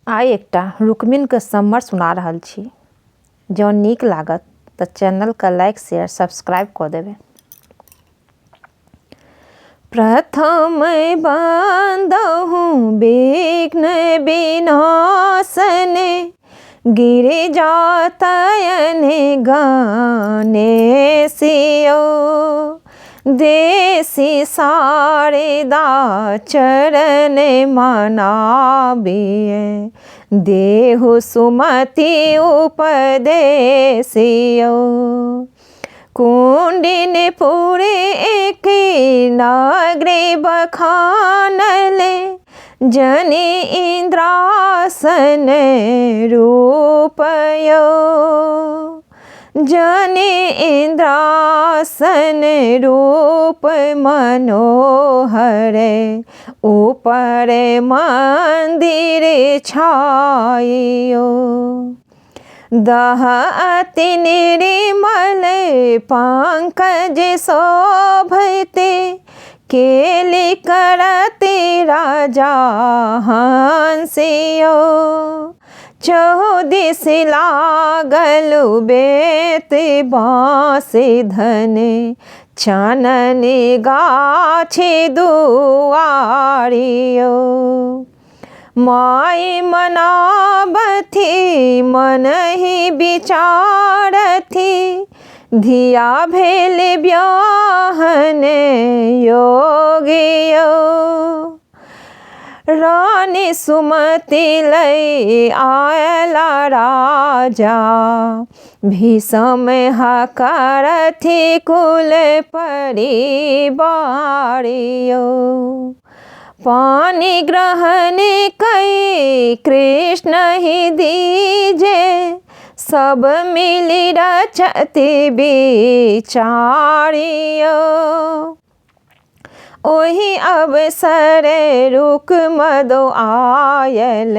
आइ एकटा रुक्मिणीके सम्मर सुना रहल छी। जँ नीक लागत तऽ चैनलके लाइक शेयर सब्सक्राइब कऽ देबै। प्रथम बंदहु विघ्न विनाशने गिरिजातयने गणेशियो देसी शारदा चरण मनाबिए देहु सुमति उपदेशियो कुंडिनपुरे एक नागरे बखानले जनि इंद्रासन रूपयो जनि इंद्रासन रूप मनोहर ऊपर मंदिर छाइयो दहअति निर्मल पंकज शोभते केलि करते राजा हंसियो चौदिस लागल बेत बाँस धन चनन गाछी दुआरियो माय मनाबथी मनहि विचारथी धिया भेल ब्याहन योगियो रानी सुमति लय आयला राजा भीषम हकारथी कुल परिवारियो पानी ग्रहण कई कृष्ण ही दीजे सब मिली रचति विचारियो ओहि अवसर रुक्मदो आयल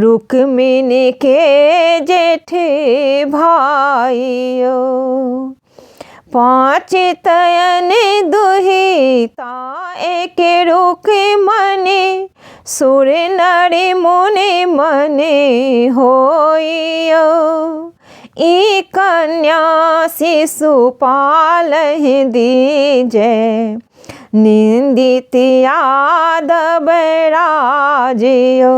रुक्मिणी के जेठ भाइयो पाँच तयन दुहिता एक रुक्मिणी सुर नरि मुनि मनि होइयो ई कन्या शिशुपाल दीजे निंदित यादव राजियो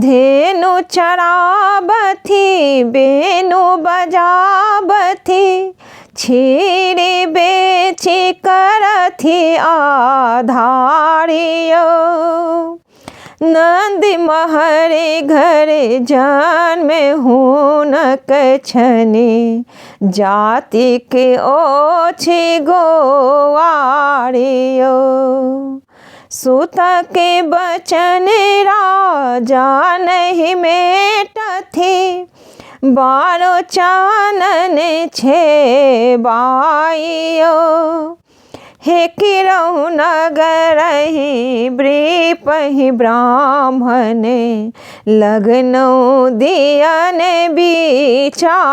धेनु चराबथी बेनु बजाबथी छीरी बेची करथी आधारियो नंद महरे घर जन्म हुनक छनि जाति के ओछि गोवारियो सुत के बचन राजा नहीं मेटथी बारो चानन छे बाइयो हे किरहु नगरहि वृपहि ब्राह्मण लगनौ दियन विचारियो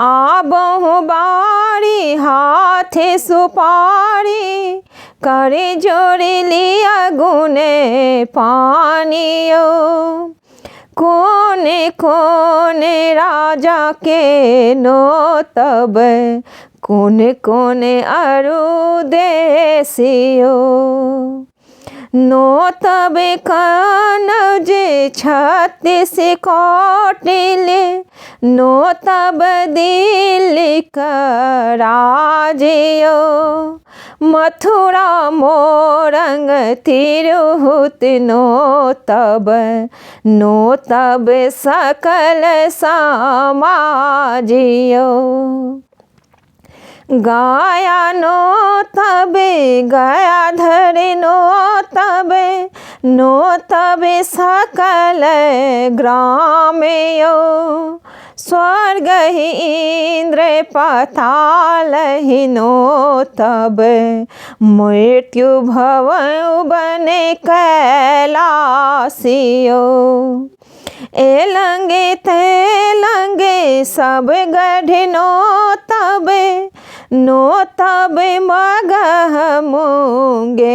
आबहु बारी हाथे सुपारी करे जोड़ी लिया गुने पानियो कोने कोने राजा के नोतब कोने कोने अरु देशियो नोतब कनौज 36 कोटिले नोतब दिल्ली कराजियो मथुरा मोरंग तिरहुत नोतब सकल समाजियो गाया नोतबे गयाधर नोतबे सकल ग्रामयो स्वर्ग ही इंद्र पाताल ही नोतब मृत्यु भवन कैलासियो एलंगे तेलंगे सब गढ़ नोतब मगह मुंगेरियो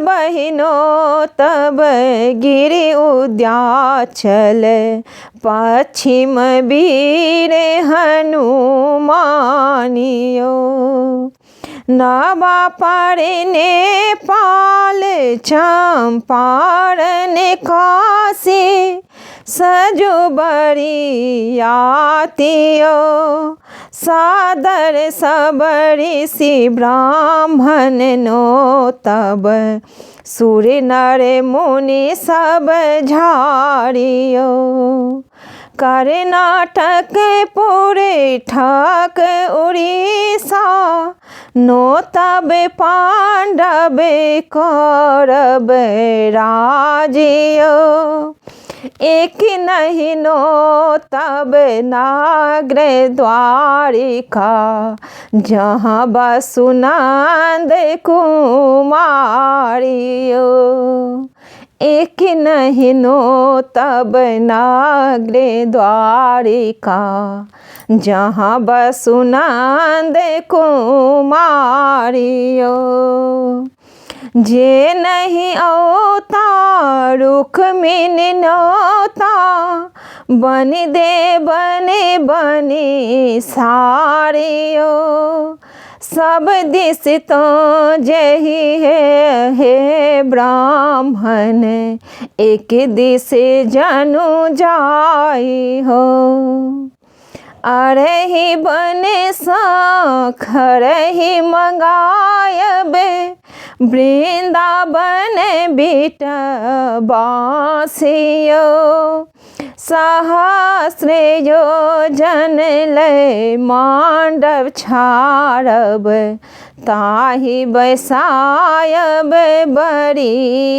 बहिनो तब गिरि उद्याचल, पश्चिम वीर हनुमानियो। नवा पर नेपाल चंपारण काशी, सजो बरियातियो। सादर सब ऋषि ब्राह्मण नो तब, सुर नर मुनि सब झारियो। कर्नाटक पुरी ठक उड़ीसा, नो तब पांडव कौरव राजियो। एक नहीं नो तब नागर द्वारिका, जहाँ वसुनंद कुमारियो। एक नहीं नो तब नागर द्वारिका, जहाँ वसुनंद कुमारियो। जे नहीं औता रुक्मिणी नौता, बनि दे बने बनी सारियो। सब दिस तो जही है हे ब्राह्मण, एक दिस जनु जाई हो। अरही बने खरही मंगायब, वृंदावन बिट बासियो। सहस्र योजन लय मांडव छाड़ब, ताहि बैसायब बरियातियो।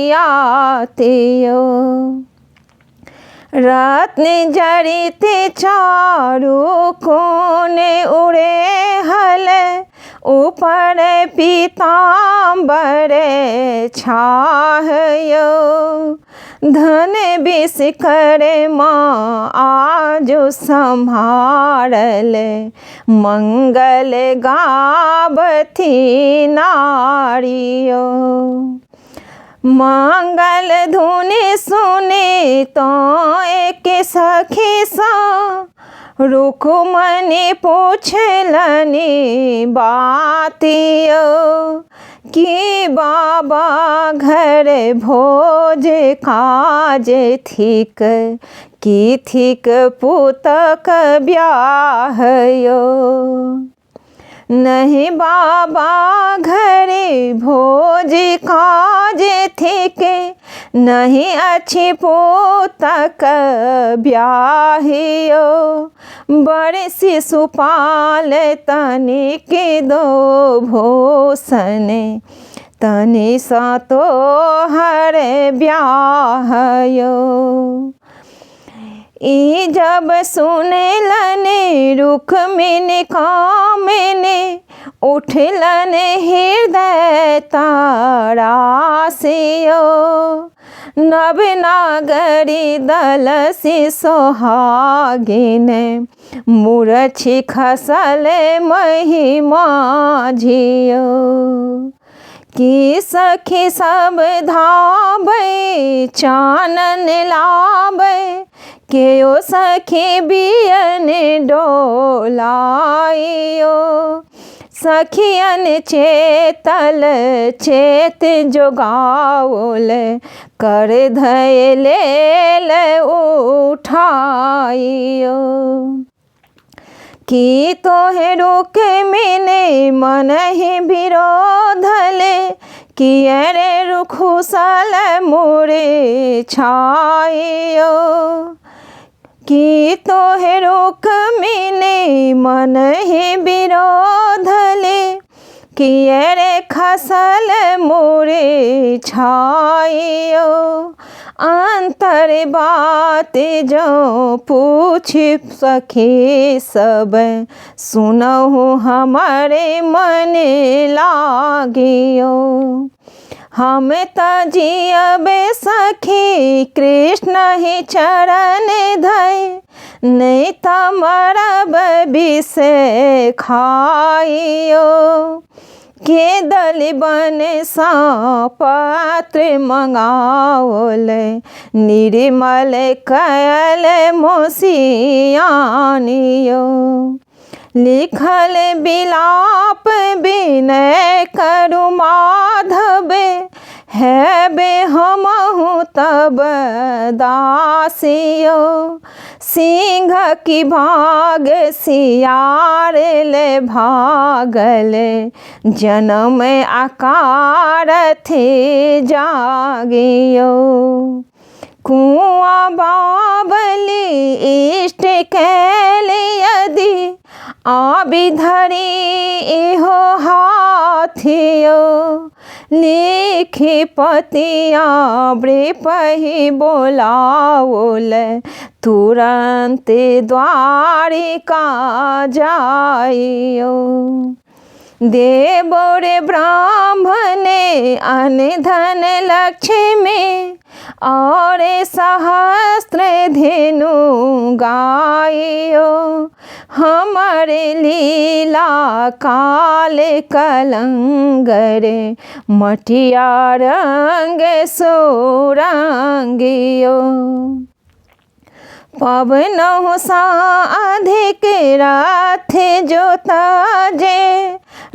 रत्न जड़ित चारु कोने उड़े हल, ऊपर पीताम्बर छाहयो। धन विष कर माँ आजु संभारल, मंगल गावथी नारियो। मंगल धुनि सुनि तो एक सखी सा, रुक्मणी पूछलनि बातियो। कि बाबा घर भोज काज थिक, की थिक पुतक ब्याहयो। नहीं बाबा घरे भोज काज थिक, नहीं अच्छी पुतक ब्याहियो। बड़े शिशुपाल तनिक दो भूषण, तनि सा तो हर ब्याहयो। ई जब सुनलन रुक्मिणी कामिनी, उठलन हृदय तारासियो। नव नागरी दल सी सोहागिन, मूर्छि खसल महिमा झियो। कि सखी सब धाबै चानन लाबै, केओ सखी बियन डोलाइयो। सखियन चेतल चेत जोगाओल, कर धय लेल उठाइयो। कि तोहे रुक्मिणी मन ही विरोधले, कियरे रुखुसल मुरे छाइयो। कि तोहे रुक्मिणी मन ही विरोधले, कियरे खसल मुरे छाइयो। अंतर बात जो पूछ सखी सब, सुनहु हमारे मन लागियो। हम त जियबे सखी कृष्ण ही चरण धय, नहीं त मरब विष खाइयो। के दल बन साप पात्र मंगाओले निर्मल कयल मोसियानियो लिखल बिलाप विनय करु माधव हैबे हमहु तब दासियो सिंह की भाग सियार ले भागले जन्म आकार थे जागियो कुआं बावली इष्ट कैले यदि आबिधरी इहो हाथियो लिखी पतिया बृपहि बोलाओल तुरंत द्वारिका जाइयो देवो रे ब्राह्मणे अनधन लक्ष्मी और सहस्त्र धेनु गाइयो हमारे लीला काल कलंगरे मटिया रंग सोरंगियो पवनों सा अधिक रथ जोताजे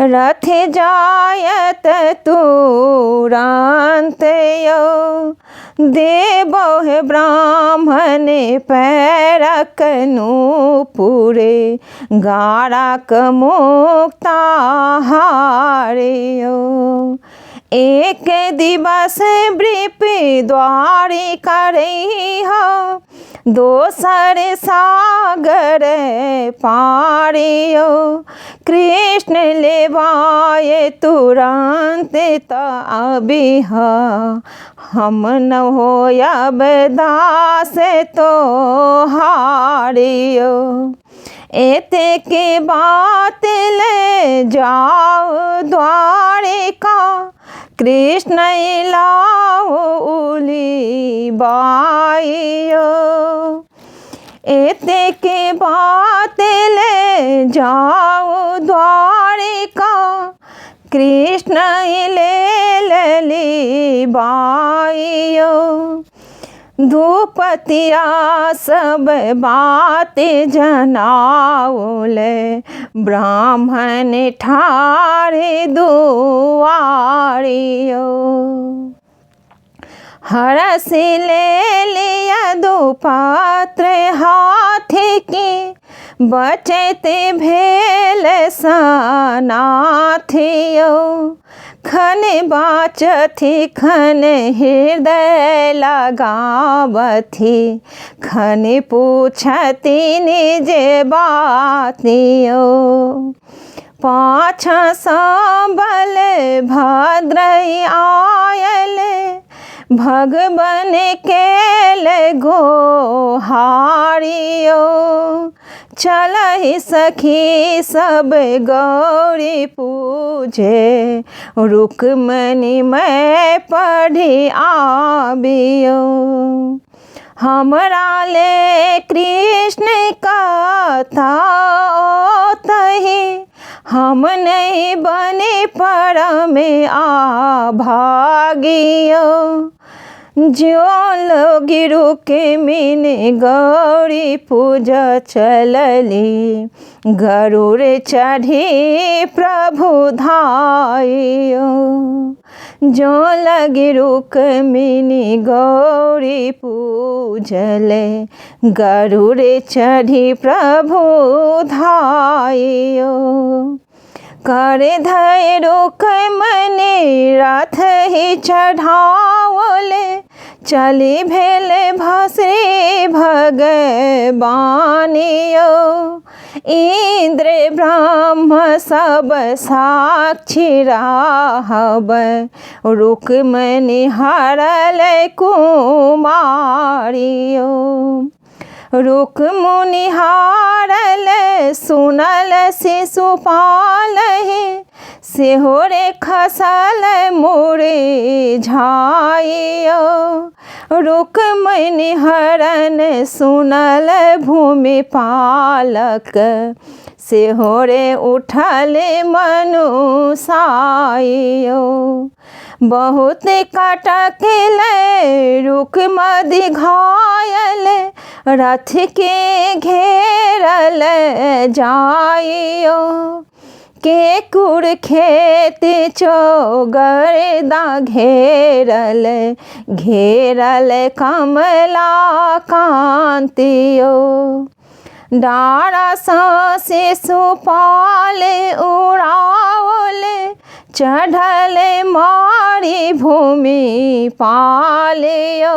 रथ जायत तुरंत यो देवो ब्राह्मण पैरक नूपुरे गारक मुक्ता हारियो एक दिवस बृप द्वारी करई हो दोसर सागर पारियो कृष्ण लेवाए तुरंत अबिह हम न होयब दास तो हारियो एते के बात ले जाओ द्वारिका कृष्ण लाओ उली बाइयो एते के बात ले जाओ द्वारिका कृष्ण ले लली बाइयो धूपतिया सब बात जनाओले ब्राह्मण ठारे दुआरियो हरस ले लिया दो पात्र हाथ की बचते भेल सनाथियो खन बाचथी खन हृदय लगावथी खन पूछती निज बातियो पाछा सांबल भद्र आयल भगवन केल गोहारियो चलहि सखी सब गौरी पूजे रुक्मणी मैं पढ़ी आबियो हमरा ले कृष्ण कथा तही हम नहीं बने परम आभागियो जो लोग रुक्मिन गौरी पूजा चलली गरुड़ चढ़ी प्रभु धाइयो जो लगी रुक्मिनी गौरी पूजले गरुड़ चढ़ी प्रभु धाइयो कर धय रुक्मिनी रथ ही चढ़ावले चली भेले भस्री भगवानियो इंद्र ब्रह्म सब साक्षी रहब रुक्मिनी हरल कुमारियो रुक्मिणी हारल सुनल शिशुपाल सेहो रे खसल मुरे झाइयो रुक्मिणी हरण सुनल भूमि पालक से हो रे उठले मनुसाइयो बहुत कटकले रुक मदि घायल रथ के घेरल जाइयो के कुड़ खेत चौगरदा घेरल कमला कांतियो डारा से सुपाल उड़ावल चढ़ल मारी भूमि पालियो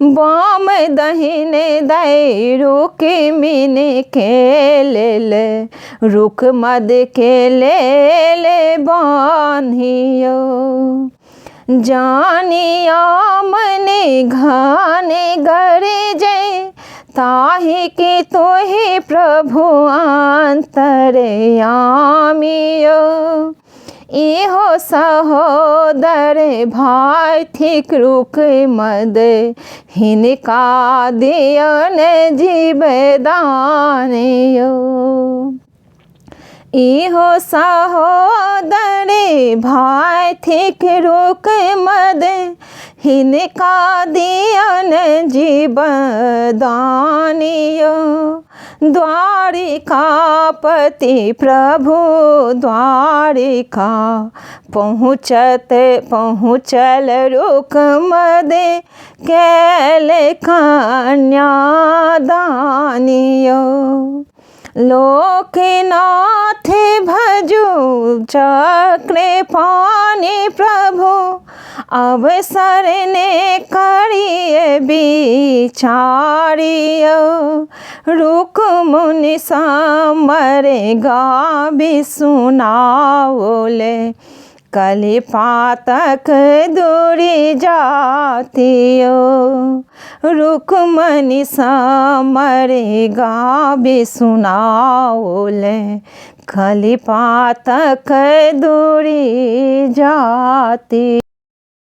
बाम दहिने दै रुक मिन के ले रुक मद के ले बांधियो जानिया मने घाने गरजे ताहि के तोहि प्रभु अंतरयामियो इहो सहोदर भाई थिक रुक मद हिनका दियन जीवदानियो इहो सहोदर भाई थिक रुक मद हिनका दियन जीवदानियो द्वारिकापति प्रभु द्वारिका पहुँचल रुक मद कैल कन्यादानियो लोकनाथ भजु चक्र पानी प्रभु अवसर ने करिए बिचारियो रुक मुनि समरे गाबी सुनाओले कलि पातक दूरी जातियो रुक मुनि समरे गाबी सुनाओले कलि पातक दूरी जाति।